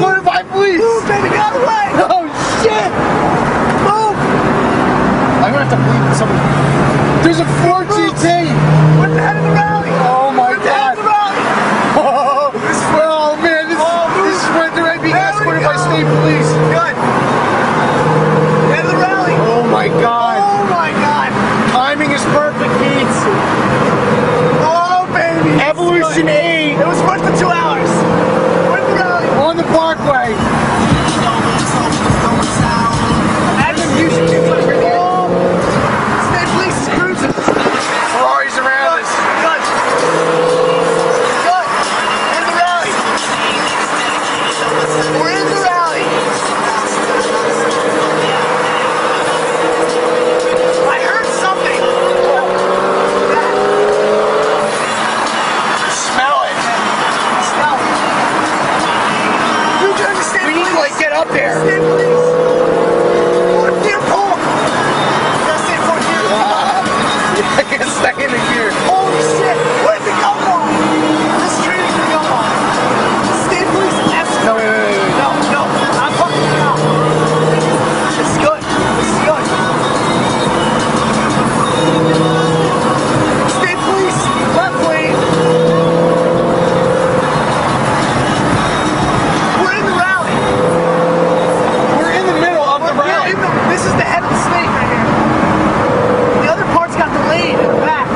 escorted by police. Move, baby, get out of the way. Oh shit! Move. I'm gonna have to bleep something. There's a 4GT. We're at the head of the rally. Oh my We're at the head of god. the rally. Oh man, this is where they're being escorted by state police. Good. Head of the rally. Oh my god. Oh my god. Timing is perfect, Pete. Oh baby. Evolution 8. It was worth the 2 hours. We're at the rally. On the Parkway. Add the music to it. State police is cruising. Ferraris around us. Good. Good. In the rally. We're in the rally. I heard something. That. Smell it. Smell it. You can understand. We need to like get up there. State police. Fourth gear pull. You gotta say fourth gear. I can stay in the gear. Holy shit. Where's the gun on? This train's the gun on. State police escort. No, wait. No, no. I'm fucking it out. This is good. This is good. State police, left lane. We're in the rally. We're in the middle of the rally. This is the head of the snake right here. The other part's got delayed in the back.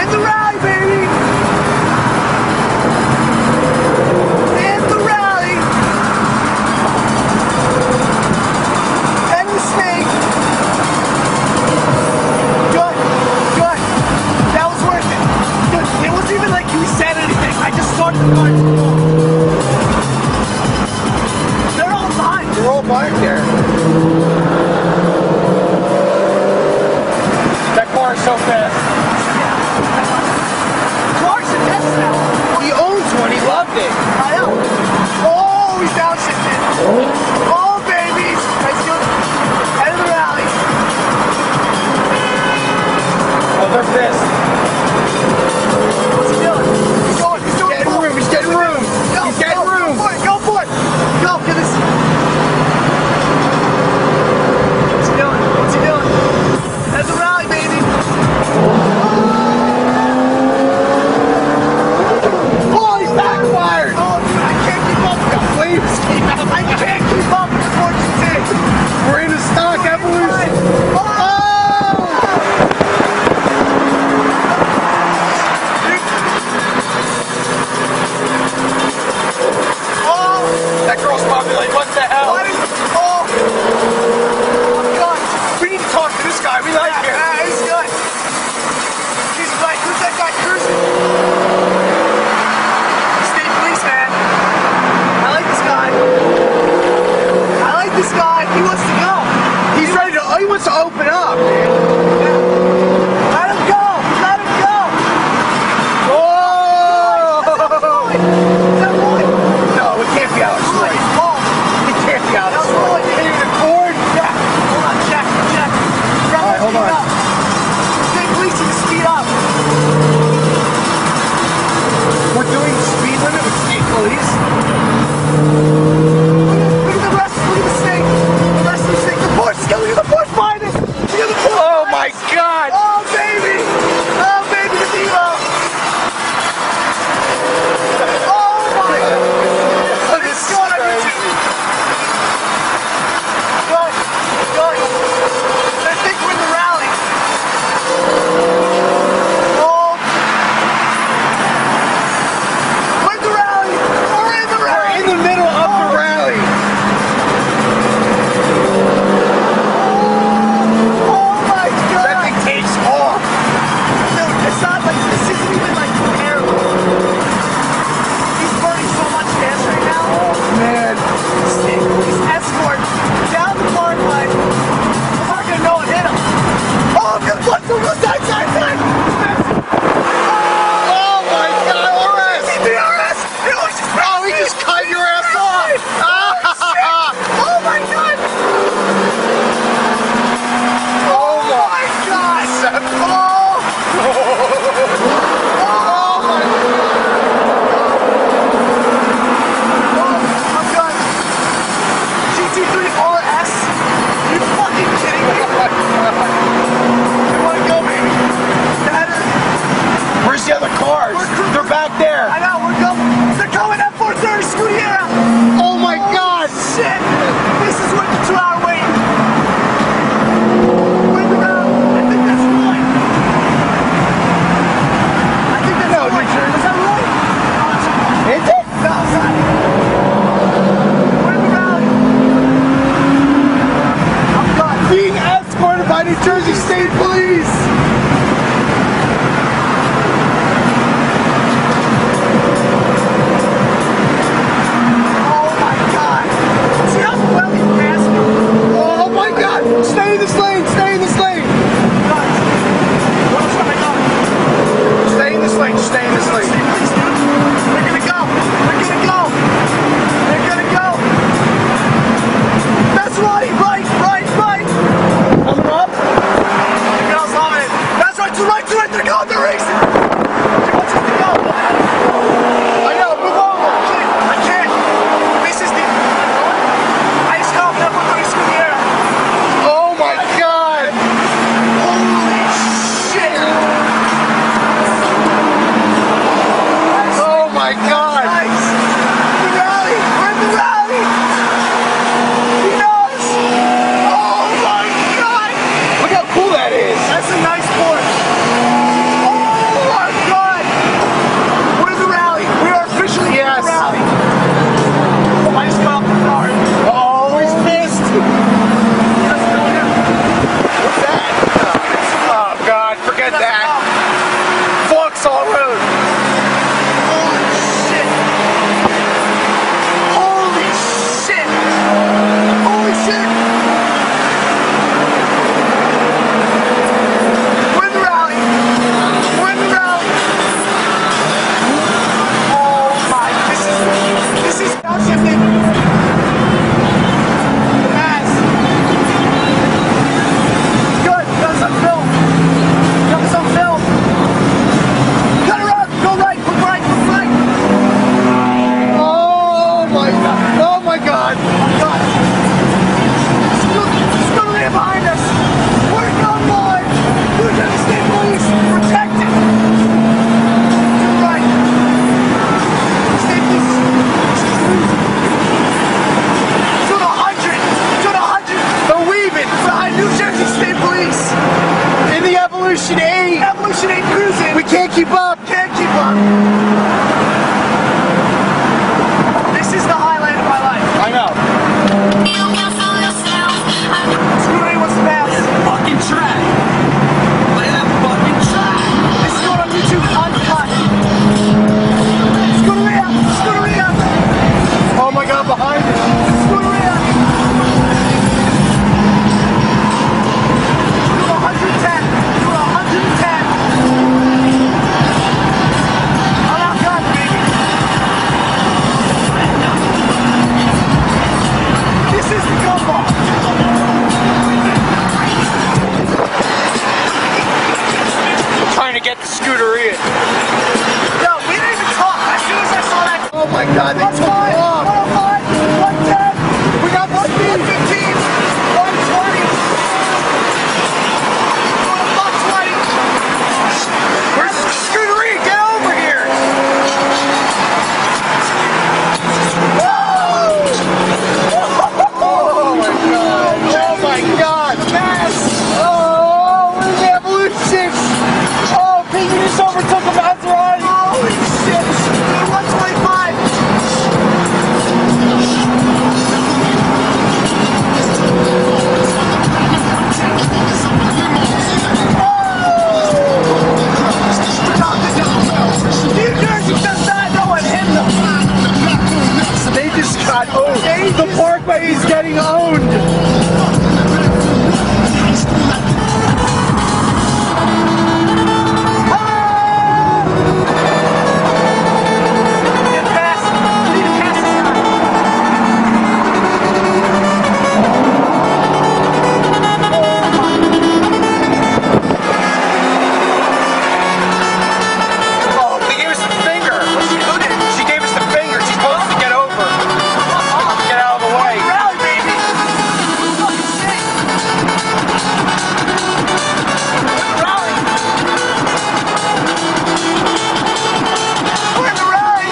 In the rally, baby. In the rally. And the snake. Good. Good. That was worth it. Good. It wasn't even like you said anything. I just started the car to go. They're all behind. We're all back there. That car is so fast. Car's a test now. He owns one. He loved it. I know. Oh, he's downshifted. Oh, babies. That's good. Head of the rally. Oh, they're pissed. What's he doing? He's going. He's doing. He's getting room. He's getting room. instantaneously. We're gonna go. We're gonna go. We're gonna go. That's right. Right. Coming up. The girls loving it. That's right. To right. They're going. They're racing. She wants us to go. I know. Move over. I can't. This is the. I just got off that one race with the air. Oh my God. Holy shit. Oh my God. Nice. The rally. We're in the rally. He knows. Oh my God. Look how cool that is. That's a nice Porsche. Oh my God. We're in the rally. We are officially in Yes. the rally. Oh, I just got off the car. Oh, he's pissed. Let's go now. What's that? Oh God, forget that. Vauxhall Road. Holy shit. Holy shit. Holy shit. We're in the rally. We're in the rally. Oh my, this is downshifting. Yes. Good, that's on film. Got this on film. Cut around, go right, look right. Oh my God. Oh my God. Oh God. Screw right behind us. We're going wide. New Jersey State Police, protect it. To the right. State Police. To the 100. They're weaving. Behind New Jersey State Police. In the Evolution 8. Evolution ain't cruising. We can't keep up. Can't keep up. This is the highlight of my life. I know. Screw anyone's pass. Fucking track. Play that fucking track. This is going on YouTube uncut. Scooteria. Oh my God, behind us. Scooteria. Do 110. Do 110. I'm out gun, baby. This is the gun ball. Trying to get the Scooteria. Yo, we didn't even talk. As soon as I saw that. Oh my God, they took 105, off. 105, 110. We got the speed. 115, 120. Where's the Scooteria? Get over here. Oh my God. Oh my God. Yes. Oh, where's the Evolution? Oh, Pete, you just overtook a Maserati. Holy shit. 125. New Jersey does not know what hit them. They just got owned. The Parkway is getting owned. Get past. We need to pass this guy. Oh, they gave us the finger. She gave us the finger. She's supposed to get over. Get out of the way. Rally, baby. Fucking shit. Rally. We're in the rally.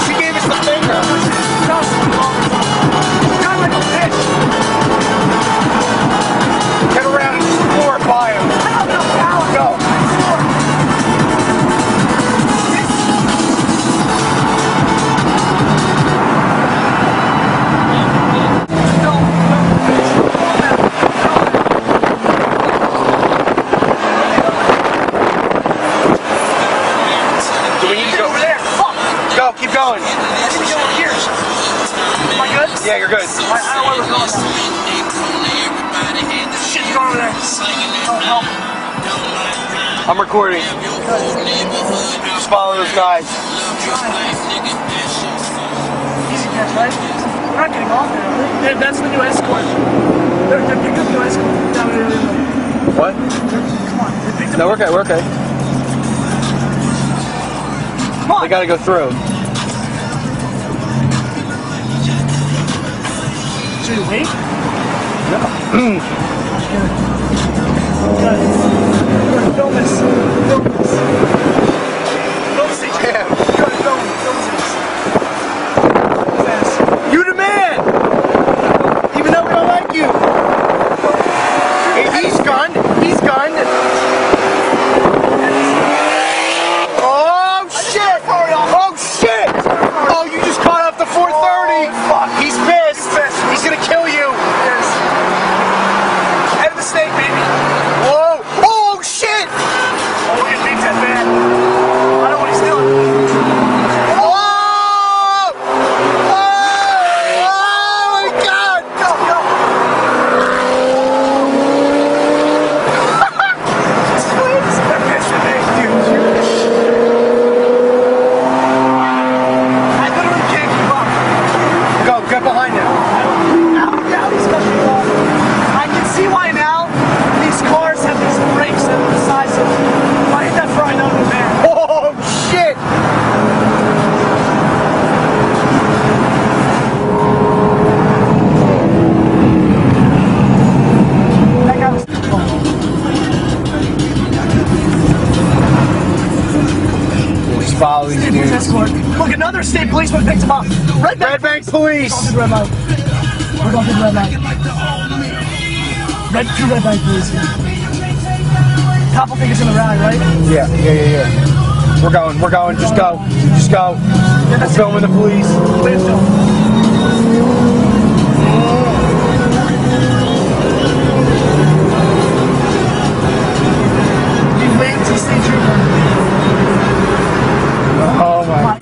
She gave us the finger. Drive like a bitch. Get around and floor by him. I don't have enough power. Go. Do we need to go? Over there. Fuck. Go, keep going. I need to go over here. Am I good? Yeah, you're good. I don't know where we're going now. Shit's going over there. Oh, help. I'm recording. Just follow those guys. Easy catch, right? We're not getting off now. That's the new escort. They're picking up the new escort. What? Come on. They picked up. No, we're okay, we're okay. Come on. They gotta go through. Should we wait? No. Good. Good. Film this. Film this. Film this. Yeah. Good. Film this. You the man! Even though we don't like you. Hey, he's gunned. He's gunned. Oh, shit! Oh, shit! Oh, you just caught off the 430. Fuck. He's pissed. He's gonna kill you. Yes. Head of the snake, baby. Whoa! Oh, shit! Oh, look at Big Ted, man. I know what he's doing. Oh! Oh! Oh, my God! Go, go. Sweet. That bitch is big, dude. I literally can't keep up. Go, get behind him. Now he's coming up. I can see why now these cars have these brakes that are the size of. If I hit that front, I know they're there. Oh, shit! That guy was. He's following you, Police dude. escort. Look, another state policeman picked him up. Red Bank Police! Red light. We're going to the red light. Two red light police here. Couple fingers in the rally, right? Yeah. We're going, just go. Just go. We're filming the police. Please don't. He's waiting to stay trooper. Oh my.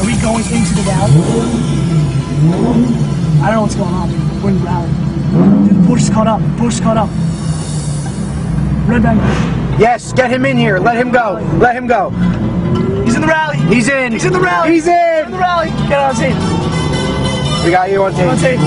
Are we going into the rally? I don't know what's going on, dude. We're in the rally. Dude, the Bush is caught up. Bush is caught up. Red bank. Yes, get him in here. Let him go. Let him go. He's in the rally. He's in. He's in the rally. He's He's in in. the rally. Get on tape. We got you on On tape. tape.